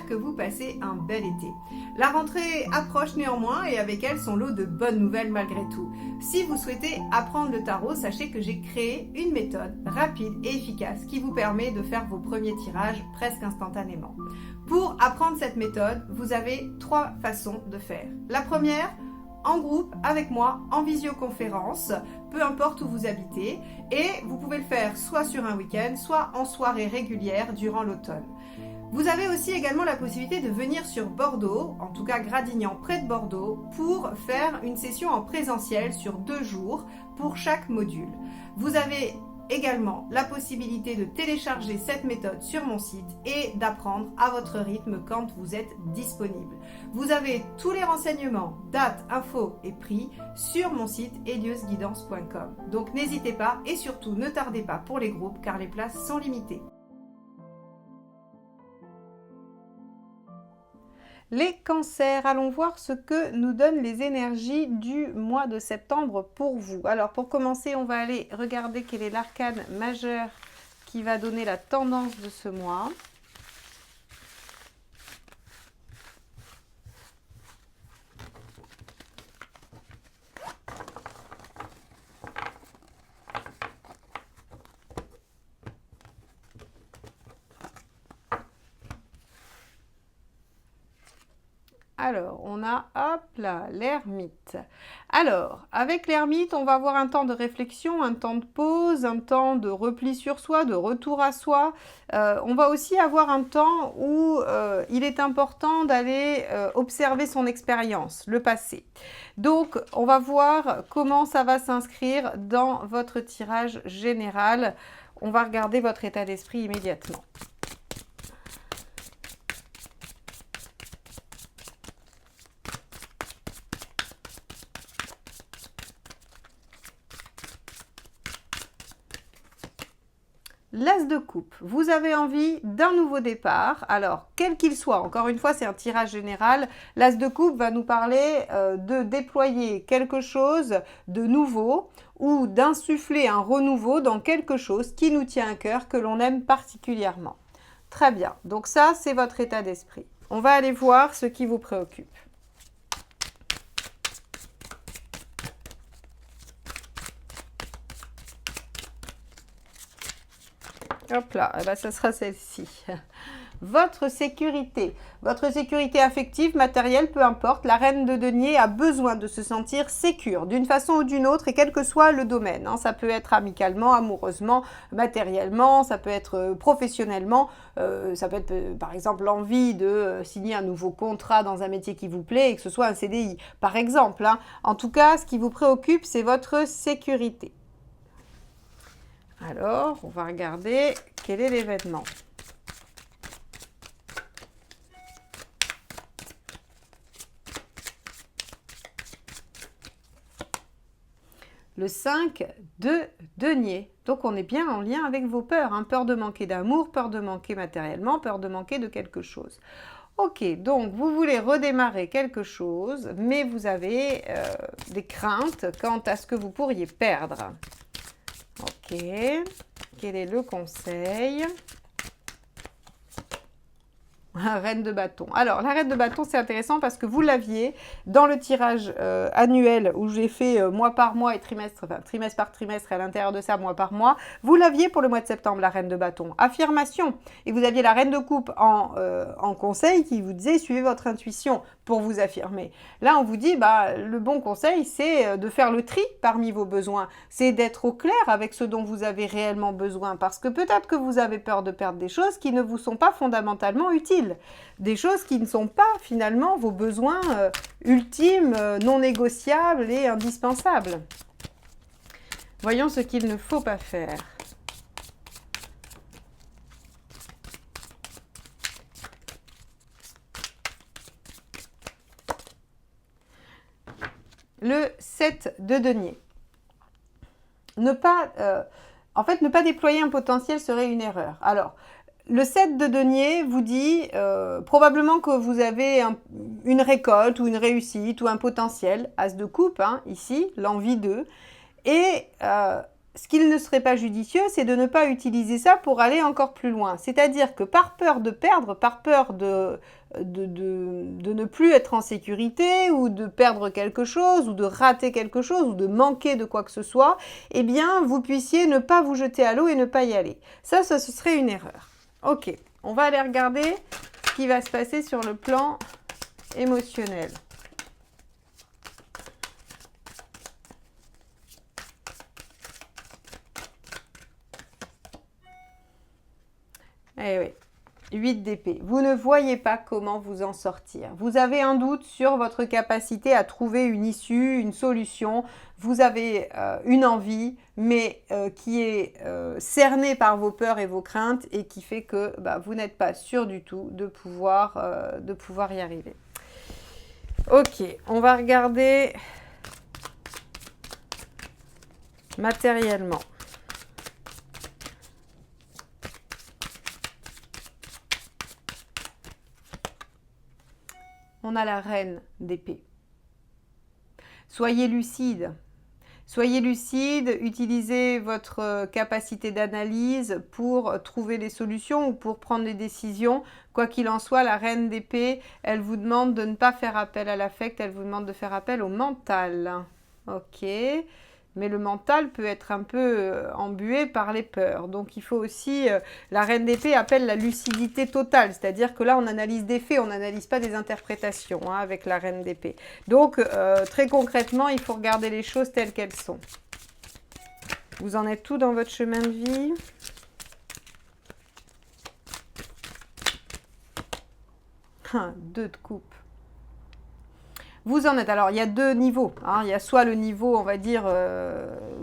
que vous passez un bel été. La rentrée approche néanmoins et avec elle son lot de bonnes nouvelles malgré tout. Si vous souhaitez apprendre le tarot, sachez que j'ai créé une méthode rapide et efficace qui vous permet de faire vos premiers tirages presque instantanément. Pour apprendre cette méthode, vous avez 3 façons de faire. La première, en groupe, avec moi, en visioconférence, peu importe où vous habitez, et vous pouvez le faire soit sur un week-end, soit en soirée régulière durant l'automne. Vous avez aussi également la possibilité de venir sur Bordeaux, en tout cas Gradignan près de Bordeaux, pour faire une session en présentiel sur 2 jours pour chaque module. Vous avez également la possibilité de télécharger cette méthode sur mon site et d'apprendre à votre rythme quand vous êtes disponible. Vous avez tous les renseignements, dates, infos et prix sur mon site eliusguidance.com. Donc n'hésitez pas et surtout ne tardez pas pour les groupes car les places sont limitées. Les cancers, allons voir ce que nous donnent les énergies du mois de septembre pour vous. Alors pour commencer, on va aller regarder quel est l'arcane majeur qui va donner la tendance de ce mois. Alors, on a, hop là, l'ermite. Alors, avec l'ermite, on va avoir un temps de réflexion, un temps de pause, un temps de repli sur soi, de retour à soi. On va aussi avoir un temps où il est important d'aller observer son expérience, le passé. Donc, on va voir comment ça va s'inscrire dans votre tirage général. On va regarder votre état d'esprit immédiatement. L'As de coupe, vous avez envie d'un nouveau départ, alors quel qu'il soit, encore une fois c'est un tirage général, l'As de coupe va nous parler de déployer quelque chose de nouveau ou d'insuffler un renouveau dans quelque chose qui nous tient à cœur, que l'on aime particulièrement. Très bien, donc ça c'est votre état d'esprit. On va aller voir ce qui vous préoccupe. Hop là, eh ben, ça sera celle-ci. Votre sécurité affective, matérielle, peu importe, la reine de denier a besoin de se sentir sécure d'une façon ou d'une autre et quel que soit le domaine. Hein. Ça peut être amicalement, amoureusement, matériellement, ça peut être professionnellement, ça peut être par exemple l'envie de signer un nouveau contrat dans un métier qui vous plaît et que ce soit un CDI, par exemple. Hein. En tout cas, ce qui vous préoccupe, c'est votre sécurité. Alors, on va regarder quel est l'événement. Le 5 de denier. Donc, on est bien en lien avec vos peurs. Hein. Peur de manquer d'amour, peur de manquer matériellement, peur de manquer de quelque chose. Ok, donc vous voulez redémarrer quelque chose, mais vous avez des craintes quant à ce que vous pourriez perdre. Ok, quel est le conseil? Reine de bâton. Alors, la reine de bâton, c'est intéressant parce que vous l'aviez dans le tirage annuel où j'ai fait mois par mois et trimestre par trimestre, et à l'intérieur de ça, mois par mois. Vous l'aviez pour le mois de septembre, la reine de bâton. Affirmation. Et vous aviez la reine de coupe en conseil qui vous disait, suivez votre intuition pour vous affirmer. Là, on vous dit, bah, le bon conseil, c'est de faire le tri parmi vos besoins. C'est d'être au clair avec ce dont vous avez réellement besoin. Parce que peut-être que vous avez peur de perdre des choses qui ne vous sont pas fondamentalement utiles. Des choses qui ne sont pas finalement vos besoins ultimes, non négociables et indispensables. Voyons ce qu'il ne faut pas faire. Le 7 de denier. Ne pas déployer un potentiel serait une erreur. Alors, le 7 de denier vous dit probablement que vous avez une récolte ou une réussite ou un potentiel, as de coupe, hein, ici, l'envie de. Et ce qu'il ne serait pas judicieux, c'est de ne pas utiliser ça pour aller encore plus loin. C'est-à-dire que par peur de perdre, par peur de de ne plus être en sécurité ou de perdre quelque chose ou de rater quelque chose ou de manquer de quoi que ce soit, eh bien, vous puissiez ne pas vous jeter à l'eau et ne pas y aller. Ça, ce serait une erreur. Ok, on va aller regarder ce qui va se passer sur le plan émotionnel. Eh oui. 8 d'épée. Vous ne voyez pas comment vous en sortir. Vous avez un doute sur votre capacité à trouver une issue, une solution. Vous avez une envie, mais qui est cernée par vos peurs et vos craintes et qui fait que vous n'êtes pas sûr du tout de pouvoir y arriver. Ok, on va regarder matériellement. On a la reine d'épée. Soyez lucide. Soyez lucide, utilisez votre capacité d'analyse pour trouver les solutions ou pour prendre des décisions. Quoi qu'il en soit, la reine d'épée, elle vous demande de ne pas faire appel à l'affect, elle vous demande de faire appel au mental. Ok, mais le mental peut être un peu embué par les peurs. Donc il faut aussi, la reine d'épée appelle la lucidité totale, c'est-à-dire que là on analyse des faits, on n'analyse pas des interprétations avec la reine d'épée. Donc très concrètement, il faut regarder les choses telles qu'elles sont. Vous en êtes tout dans votre chemin de vie? Deux de coupe. Vous en êtes, alors il y a deux niveaux, il y a soit le niveau on va dire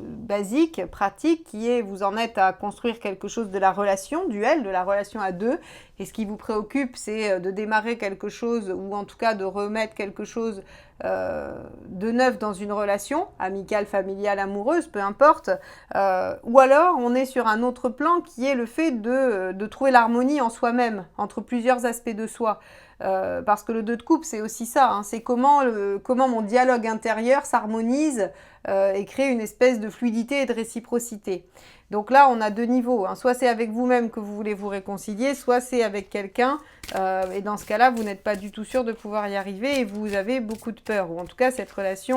basique, pratique, qui est vous en êtes à construire quelque chose de la relation, duel, de la relation à deux, et ce qui vous préoccupe c'est de démarrer quelque chose ou en tout cas de remettre quelque chose de neuf dans une relation, amicale, familiale, amoureuse, peu importe, ou alors on est sur un autre plan qui est le fait de trouver l'harmonie en soi-même, entre plusieurs aspects de soi. Parce que le 2 de coupe, c'est aussi ça, c'est comment mon dialogue intérieur s'harmonise et crée une espèce de fluidité et de réciprocité. Donc là, on a deux niveaux, soit c'est avec vous-même que vous voulez vous réconcilier, soit c'est avec quelqu'un, et dans ce cas-là, vous n'êtes pas du tout sûr de pouvoir y arriver et vous avez beaucoup de peur, ou en tout cas, cette relation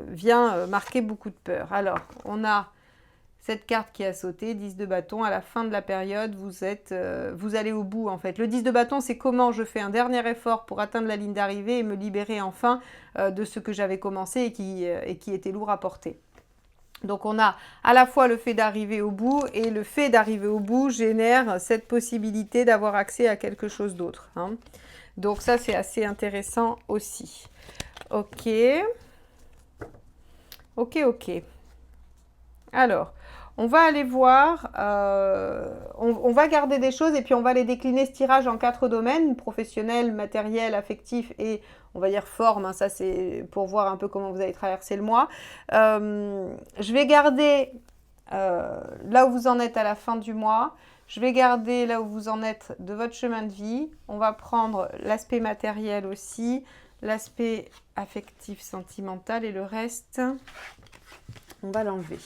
vient marquer beaucoup de peur. Alors, on a cette carte qui a sauté, 10 de bâton, à la fin de la période, vous allez au bout en fait. Le 10 de bâton, c'est comment je fais un dernier effort pour atteindre la ligne d'arrivée et me libérer enfin de ce que j'avais commencé et qui était lourd à porter. Donc on a à la fois le fait d'arriver au bout et le fait d'arriver au bout génère cette possibilité d'avoir accès à quelque chose d'autre. Donc ça, c'est assez intéressant aussi. Ok. Alors, on va aller voir, on va garder des choses et puis on va les décliner ce tirage en 4 domaines, professionnel, matériel, affectif et on va dire forme, ça c'est pour voir un peu comment vous allez traverser le mois. Je vais garder là où vous en êtes à la fin du mois, je vais garder là où vous en êtes de votre chemin de vie, on va prendre l'aspect matériel aussi, l'aspect affectif, sentimental et le reste, on va l'enlever.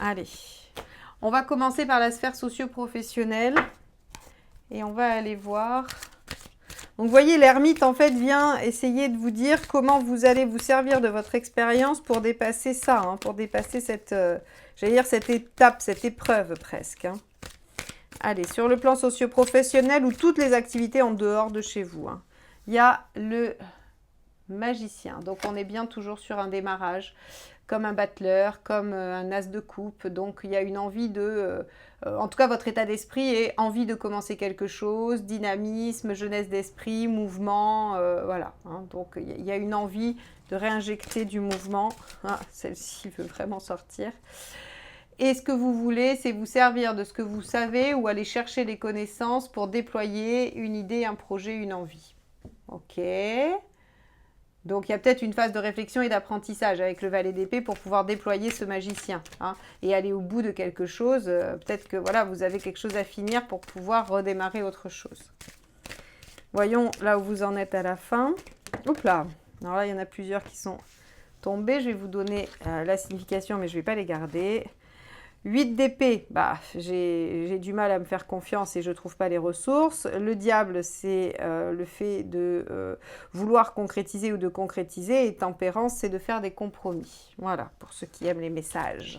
Allez, on va commencer par la sphère socio-professionnelle et on va aller voir. Donc vous voyez, l'ermite en fait vient essayer de vous dire comment vous allez vous servir de votre expérience pour dépasser ça, pour dépasser cette, j'allais dire cette étape, cette épreuve presque. Allez, sur le plan socio-professionnel ou toutes les activités en dehors de chez vous, il y a le magicien. Donc on est bien toujours sur un démarrage. Comme un battleur, comme un as de coupe. Donc, il y a une envie de... en tout cas, votre état d'esprit est envie de commencer quelque chose, dynamisme, jeunesse d'esprit, mouvement, voilà. Donc, il y a une envie de réinjecter du mouvement. Celle-ci veut vraiment sortir. Et ce que vous voulez, c'est vous servir de ce que vous savez ou aller chercher les connaissances pour déployer une idée, un projet, une envie. Ok. Donc, il y a peut-être une phase de réflexion et d'apprentissage avec le valet d'épée pour pouvoir déployer ce magicien et aller au bout de quelque chose. Peut-être que voilà, vous avez quelque chose à finir pour pouvoir redémarrer autre chose. Voyons là où vous en êtes à la fin. Hop là. Alors là, il y en a plusieurs qui sont tombés. Je vais vous donner la signification, mais je ne vais pas les garder. 8 d'épée, bah, j'ai du mal à me faire confiance et je ne trouve pas les ressources. Le diable, c'est le fait de vouloir concrétiser ou de concrétiser. Et tempérance, c'est de faire des compromis. Voilà, pour ceux qui aiment les messages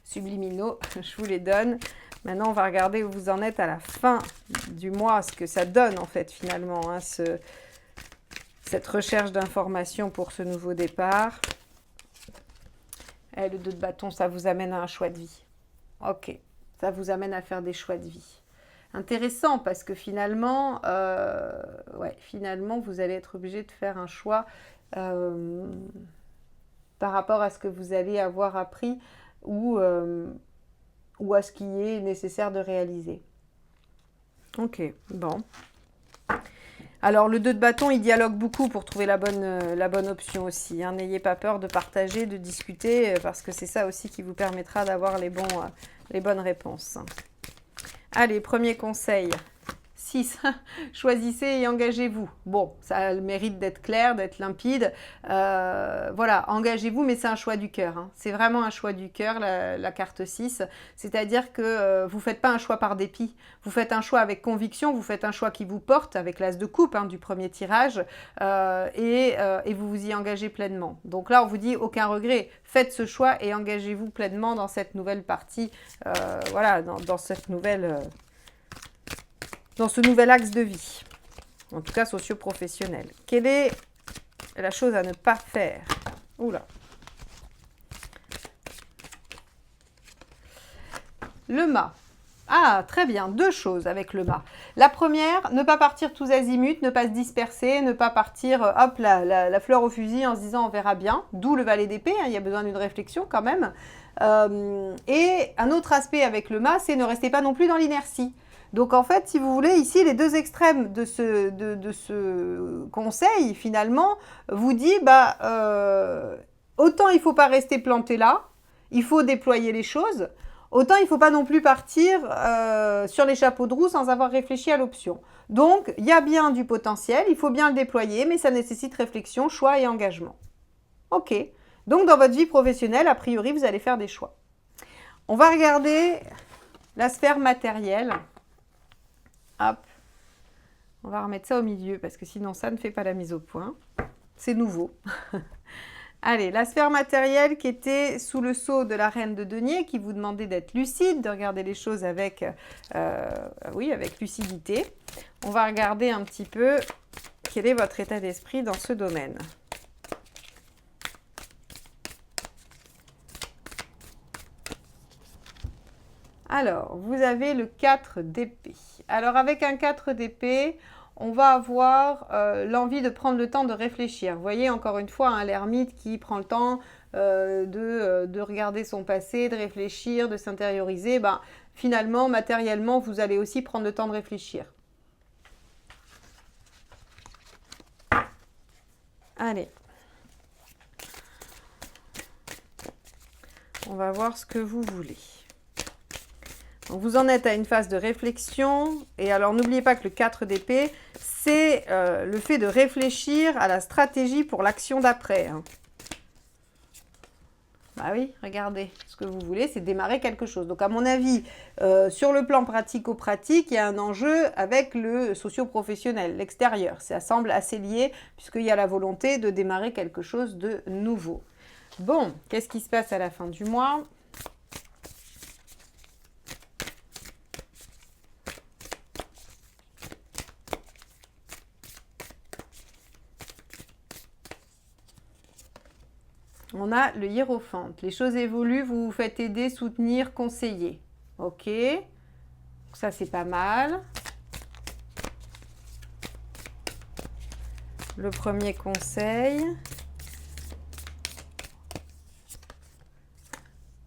subliminaux, je vous les donne. Maintenant, on va regarder où vous en êtes à la fin du mois, ce que ça donne en fait finalement, hein, cette recherche d'informations pour ce nouveau départ. Et le 2 de bâton, ça vous amène à un choix de vie. Ok, ça vous amène à faire des choix de vie. Intéressant parce que finalement, finalement, vous allez être obligé de faire un choix par rapport à ce que vous allez avoir appris ou à ce qui est nécessaire de réaliser. Ok, bon. Alors, le 2 de bâton, il dialogue beaucoup pour trouver la bonne option aussi. Hein. N'ayez pas peur de partager, de discuter, parce que c'est ça aussi qui vous permettra d'avoir les bonnes réponses. Allez, premier conseil. 6. Choisissez et engagez-vous. Bon, ça a le mérite d'être clair, d'être limpide. Voilà, engagez-vous, mais c'est un choix du cœur. Hein. C'est vraiment un choix du cœur, la carte 6. C'est-à-dire que vous ne faites pas un choix par dépit. Vous faites un choix avec conviction, vous faites un choix qui vous porte, avec l'as de coupe du premier tirage, et vous vous y engagez pleinement. Donc là, on vous dit aucun regret. Faites ce choix et engagez-vous pleinement dans cette nouvelle partie, voilà, dans cette nouvelle... dans ce nouvel axe de vie, en tout cas socio-professionnel. Quelle est la chose à ne pas faire? Oula. Le mât. Ah, très bien, 2 choses avec le mât. La première, ne pas partir tous azimuts, ne pas se disperser, ne pas partir, hop, la fleur au fusil en se disant on verra bien, d'où le valet d'épée, il y a besoin d'une réflexion quand même. Et un autre aspect avec le mât, c'est ne restez pas non plus dans l'inertie. Donc en fait, si vous voulez, ici, les 2 extrêmes de ce conseil, finalement, vous dit, autant il ne faut pas rester planté là, il faut déployer les choses, autant il ne faut pas non plus partir sur les chapeaux de roue sans avoir réfléchi à l'option. Donc, il y a bien du potentiel, il faut bien le déployer, mais ça nécessite réflexion, choix et engagement. Ok. Donc, dans votre vie professionnelle, a priori, vous allez faire des choix. On va regarder la sphère matérielle. Hop, on va remettre ça au milieu parce que sinon ça ne fait pas la mise au point. C'est nouveau. Allez, la sphère matérielle qui était sous le sceau de la reine de denier qui vous demandait d'être lucide, de regarder les choses avec lucidité. On va regarder un petit peu quel est votre état d'esprit dans ce domaine. Alors, vous avez le 4 d'épée. Alors, avec un 4 d'épée, on va avoir l'envie de prendre le temps de réfléchir. Vous voyez, encore une fois, l'ermite qui prend le temps de regarder son passé, de réfléchir, de s'intérioriser. Finalement, matériellement, vous allez aussi prendre le temps de réfléchir. Allez. On va voir ce que vous voulez. Donc vous en êtes à une phase de réflexion. Et alors, n'oubliez pas que le 4 d'épée, c'est le fait de réfléchir à la stratégie pour l'action d'après. Bah oui, regardez, ce que vous voulez, c'est démarrer quelque chose. Donc, à mon avis, sur le plan pratico-pratique, il y a un enjeu avec le socio-professionnel, l'extérieur. Ça semble assez lié, puisqu'il y a la volonté de démarrer quelque chose de nouveau. Bon, qu'est-ce qui se passe à la fin du mois ? On a le hiérophante. Les choses évoluent, vous vous faites aider, soutenir, conseiller. Ok. Ça, c'est pas mal. Le premier conseil.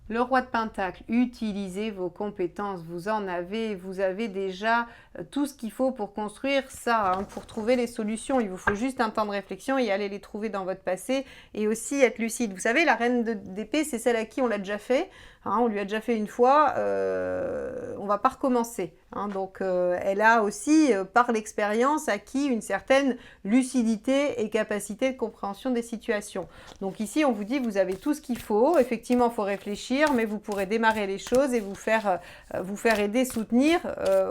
Le roi de Pentacle, utilisez vos compétences. Vous avez déjà tout ce qu'il faut pour construire ça, hein, pour trouver les solutions. Il vous faut juste un temps de réflexion et aller les trouver dans votre passé et aussi être lucide. Vous savez, la reine d'épée, c'est celle à qui on l'a déjà fait. Hein, on lui a déjà fait une fois, on va pas recommencer. Hein, donc elle a aussi, par l'expérience, acquis une certaine lucidité et capacité de compréhension des situations. Donc ici, on vous dit, vous avez tout ce qu'il faut. Effectivement, il faut réfléchir, mais vous pourrez démarrer les choses et vous faire aider, soutenir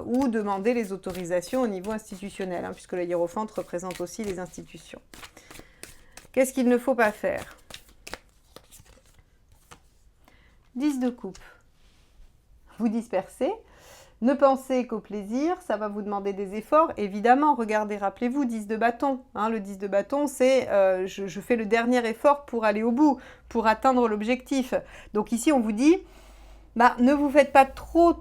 ou demander les autorisations au niveau institutionnel, hein, puisque le hiérophante représente aussi les institutions. Qu'est-ce qu'il ne faut pas faire ? 10 de coupe. Vous dispersez. Ne pensez qu'au plaisir, ça va vous demander des efforts. Évidemment, regardez, rappelez-vous, 10 de bâton. Hein, le 10 de bâton, c'est je fais le dernier effort pour aller au bout, pour atteindre l'objectif. Donc ici, on vous dit, ne vous faites pas trop,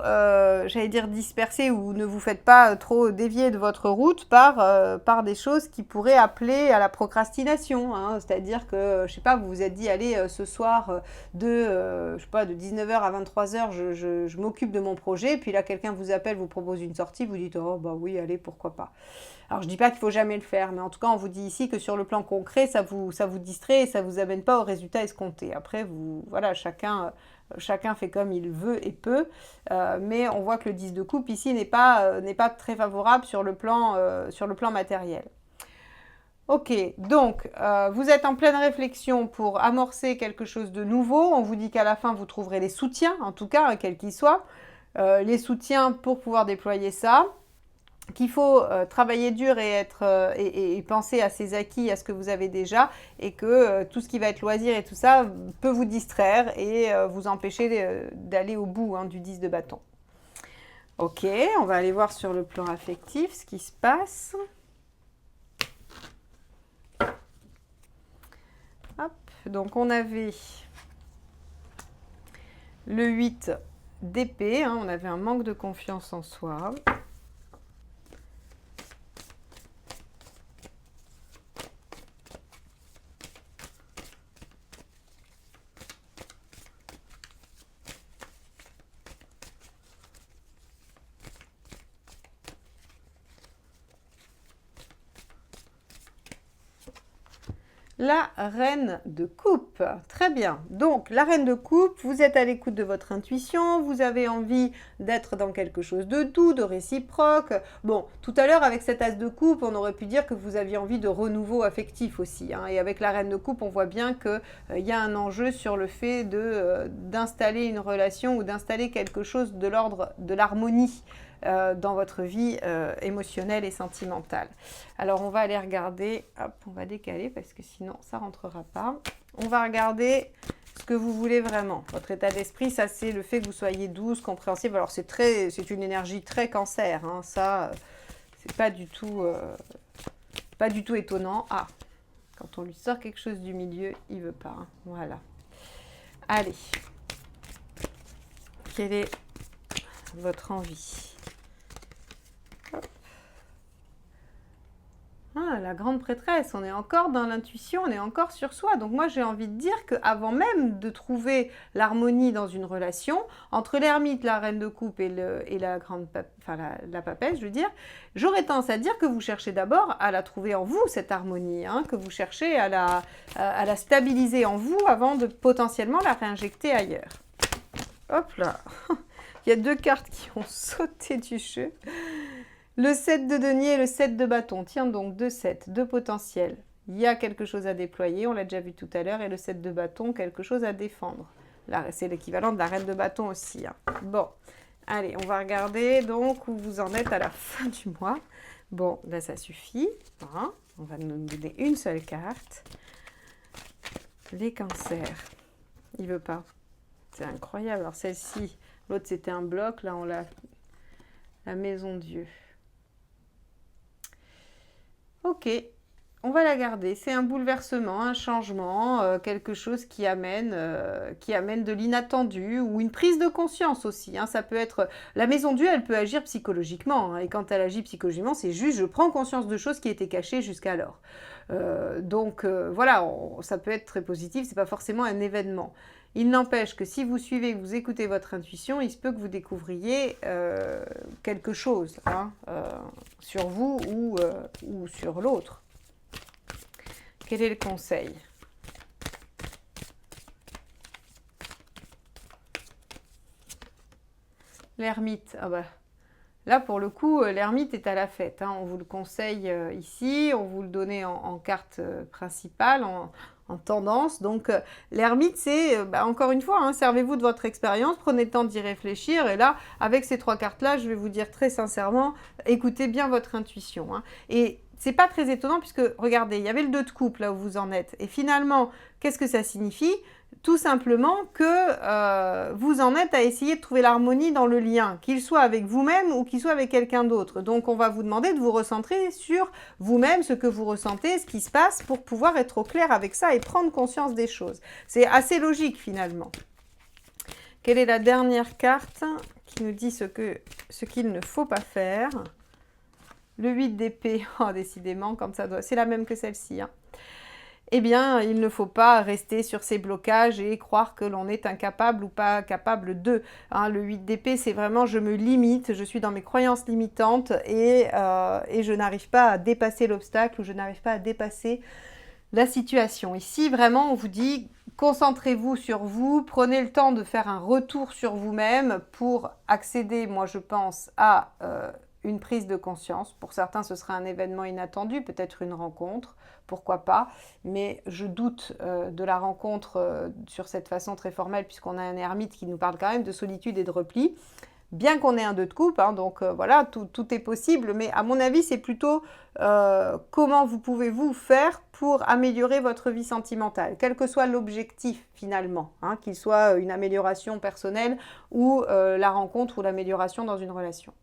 j'allais dire disperser, ou ne vous faites pas trop dévier de votre route par des choses qui pourraient appeler à la procrastination. Hein. C'est-à-dire que, je sais pas, vous vous êtes dit, allez, ce soir, de 19h à 23h, je m'occupe de mon projet, puis là, quelqu'un vous appelle, vous propose une sortie, vous dites, oh, bah oui, allez, pourquoi pas. Alors, je dis pas qu'il faut jamais le faire, mais en tout cas, on vous dit ici que sur le plan concret, ça vous distrait et ça vous amène pas au résultat escompté. Après, voilà, chacun fait comme il veut et peut, mais on voit que le 10 de coupe ici n'est pas très favorable sur le plan matériel. Ok, donc vous êtes en pleine réflexion pour amorcer quelque chose de nouveau. On vous dit qu'à la fin, vous trouverez les soutiens, en tout cas, quels qu'ils soient, les soutiens pour pouvoir déployer ça. Qu'il faut travailler dur et penser à ses acquis, à ce que vous avez déjà, et que tout ce qui va être loisir et tout ça peut vous distraire et vous empêcher d'aller au bout, hein, du 10 de bâton. Ok, on va aller voir sur le plan affectif ce qui se passe. Hop, donc on avait le 8 d'épée, hein, on avait un manque de confiance en soi. La reine de coupe. Très bien. Donc, la reine de coupe, vous êtes à l'écoute de votre intuition, vous avez envie d'être dans quelque chose de doux, de réciproque. Bon, tout à l'heure, avec cet as de coupe, on aurait pu dire que vous aviez envie de renouveau affectif aussi. Hein. Et avec la reine de coupe, on voit bien qu'il y a un enjeu sur le fait d'installer une relation ou d'installer quelque chose de l'ordre de l'harmonie. Dans votre vie émotionnelle et sentimentale. Alors, on va aller regarder, hop, on va décaler parce que sinon, ça ne rentrera pas. On va regarder ce que vous voulez vraiment. Votre état d'esprit, ça, c'est le fait que vous soyez douce, compréhensible. Alors, c'est une énergie très cancer, hein, ça, c'est pas du tout étonnant. Ah, quand on lui sort quelque chose du milieu, il veut pas. Hein. Voilà. Allez. Quelle est votre envie ? Ah, la grande prêtresse, on est encore dans l'intuition, on est encore sur soi. Donc moi, j'ai envie de dire qu'avant même de trouver l'harmonie dans une relation, entre l'ermite, la reine de coupe et la papesse, je veux dire, j'aurais tendance à dire que vous cherchez d'abord à la trouver en vous, cette harmonie, hein, que vous cherchez à la stabiliser en vous avant de potentiellement la réinjecter ailleurs. Hop là, il y a 2 cartes qui ont sauté du jeu. Le 7 de denier et le 7 de bâton. Tiens donc, 2 7, 2 potentiels. Il y a quelque chose à déployer, on l'a déjà vu tout à l'heure, et le 7 de bâton, quelque chose à défendre. Là, c'est l'équivalent de la reine de bâton aussi. Hein. Bon, allez, on va regarder donc où vous en êtes à la fin du mois. Bon, là, ça suffit. Hein. On va nous donner une seule carte. Les cancers. Il veut pas. C'est incroyable. Alors, celle-ci, l'autre, c'était un bloc. Là, on l'a... La maison Dieu. Ok, on va la garder. C'est un bouleversement, un changement, quelque chose qui amène de l'inattendu ou une prise de conscience aussi. Hein. Ça peut être la maison Dieu, elle peut agir psychologiquement. Hein, et quand elle agit psychologiquement, c'est juste je prends conscience de choses qui étaient cachées jusqu'alors. Donc voilà, ça peut être très positif. C'est pas forcément un événement. Il n'empêche que si vous suivez, que vous écoutez votre intuition, il se peut que vous découvriez quelque chose hein, sur vous ou sur l'autre. Quel est le conseil? L'ermite, ah bah, là pour le coup, l'ermite est à la fête. Hein. On vous le conseille ici, on vous le donnait en carte principale, en tendance. Donc l'ermite, c'est, encore une fois, hein, servez-vous de votre expérience, prenez le temps d'y réfléchir. Et là, avec ces 3 cartes-là, je vais vous dire très sincèrement, écoutez bien votre intuition. Hein. Et c'est pas très étonnant puisque, regardez, il y avait le 2 de coupe là où vous en êtes. Et finalement, qu'est-ce que ça signifie? Tout simplement que vous en êtes à essayer de trouver l'harmonie dans le lien, qu'il soit avec vous-même ou qu'il soit avec quelqu'un d'autre. Donc on va vous demander de vous recentrer sur vous-même, ce que vous ressentez, ce qui se passe, pour pouvoir être au clair avec ça et prendre conscience des choses. C'est assez logique finalement. Quelle est la dernière carte qui nous dit ce qu'il ne faut pas faire? Le 8 d'épée, oh, décidément, comme ça doit... C'est la même que celle-ci, hein. Eh bien, il ne faut pas rester sur ces blocages et croire que l'on est incapable ou pas capable de. Hein, le 8 d'épée, c'est vraiment je me limite, je suis dans mes croyances limitantes et je n'arrive pas à dépasser l'obstacle ou je n'arrive pas à dépasser la situation. Ici, vraiment, on vous dit, concentrez-vous sur vous, prenez le temps de faire un retour sur vous-même pour accéder, moi je pense, à une prise de conscience. Pour certains, ce sera un événement inattendu, peut-être une rencontre, pourquoi pas, mais je doute de la rencontre sur cette façon très formelle, puisqu'on a un ermite qui nous parle quand même de solitude et de repli, bien qu'on ait un 2 de coupe, hein, donc voilà, tout est possible, mais à mon avis, c'est plutôt comment vous pouvez vous faire pour améliorer votre vie sentimentale, quel que soit l'objectif finalement, hein, qu'il soit une amélioration personnelle ou la rencontre ou l'amélioration dans une relation.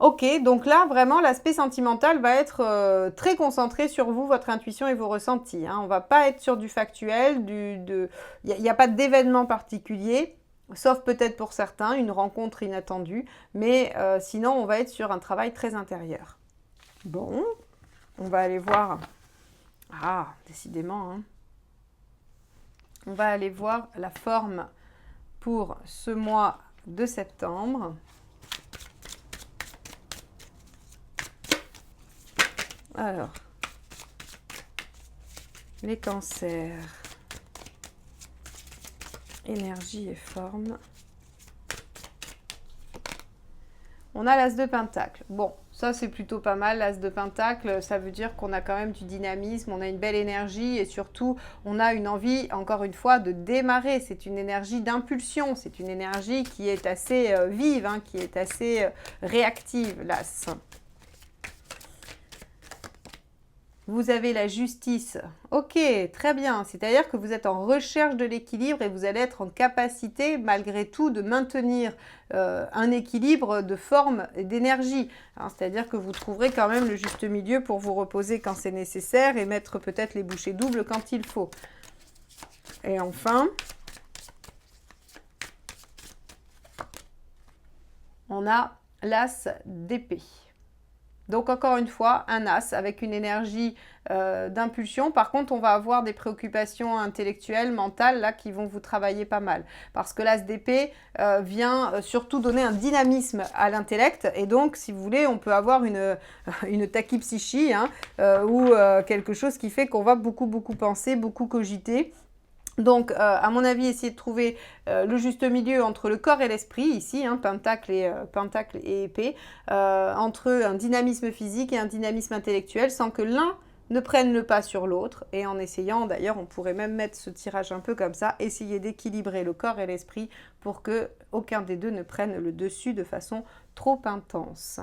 Ok, donc là, vraiment, l'aspect sentimental va être très concentré sur vous, votre intuition et vos ressentis. Hein. On ne va pas être sur du factuel, il n'y a pas d'événement particulier, sauf peut-être pour certains, une rencontre inattendue, mais sinon, on va être sur un travail très intérieur. Bon, on va aller voir... Ah, décidément, hein. On va aller voir la forme pour ce mois de septembre. Alors, les cancers, énergie et forme. On a l'as de pentacle. Bon, ça c'est plutôt pas mal, l'as de pentacle, ça veut dire qu'on a quand même du dynamisme, on a une belle énergie et surtout on a une envie, encore une fois, de démarrer. C'est une énergie d'impulsion, c'est une énergie qui est assez vive, hein, qui est assez réactive, l'as. Vous avez la justice. Ok, très bien. C'est-à-dire que vous êtes en recherche de l'équilibre et vous allez être en capacité, malgré tout, de maintenir un équilibre de forme et d'énergie. C'est-à-dire que vous trouverez quand même le juste milieu pour vous reposer quand c'est nécessaire et mettre peut-être les bouchées doubles quand il faut. Et enfin, on a l'as d'épée. Donc encore une fois, un as avec une énergie d'impulsion. Par contre, on va avoir des préoccupations intellectuelles, mentales, là, qui vont vous travailler pas mal. Parce que l'as d'épée vient surtout donner un dynamisme à l'intellect. Et donc, si vous voulez, on peut avoir une tachypsychie, hein, ou quelque chose qui fait qu'on va beaucoup penser, beaucoup cogiter. Donc, à mon avis, essayez de trouver le juste milieu entre le corps et l'esprit, ici, hein, pentacle et épée, entre un dynamisme physique et un dynamisme intellectuel, sans que l'un ne prenne le pas sur l'autre. Et en essayant, d'ailleurs, on pourrait même mettre ce tirage un peu comme ça, essayer d'équilibrer le corps et l'esprit pour que aucun des deux ne prenne le dessus de façon trop intense.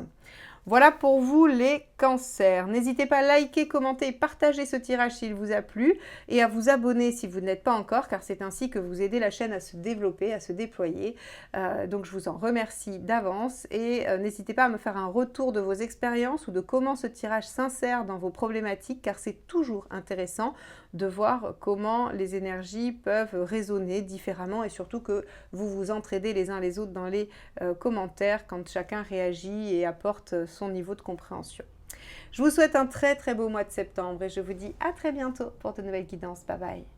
Voilà pour vous les cancers. N'hésitez pas à liker, commenter et partager ce tirage s'il vous a plu et à vous abonner si vous ne l'êtes pas encore car c'est ainsi que vous aidez la chaîne à se développer, à se déployer. Donc je vous en remercie d'avance et n'hésitez pas à me faire un retour de vos expériences ou de comment ce tirage s'insère dans vos problématiques car c'est toujours intéressant de voir comment les énergies peuvent résonner différemment et surtout que vous vous entraidez les uns les autres dans les commentaires quand chacun réagit et apporte son niveau de compréhension. Je vous souhaite un très beau mois de septembre et je vous dis à très bientôt pour de nouvelles guidances. Bye bye.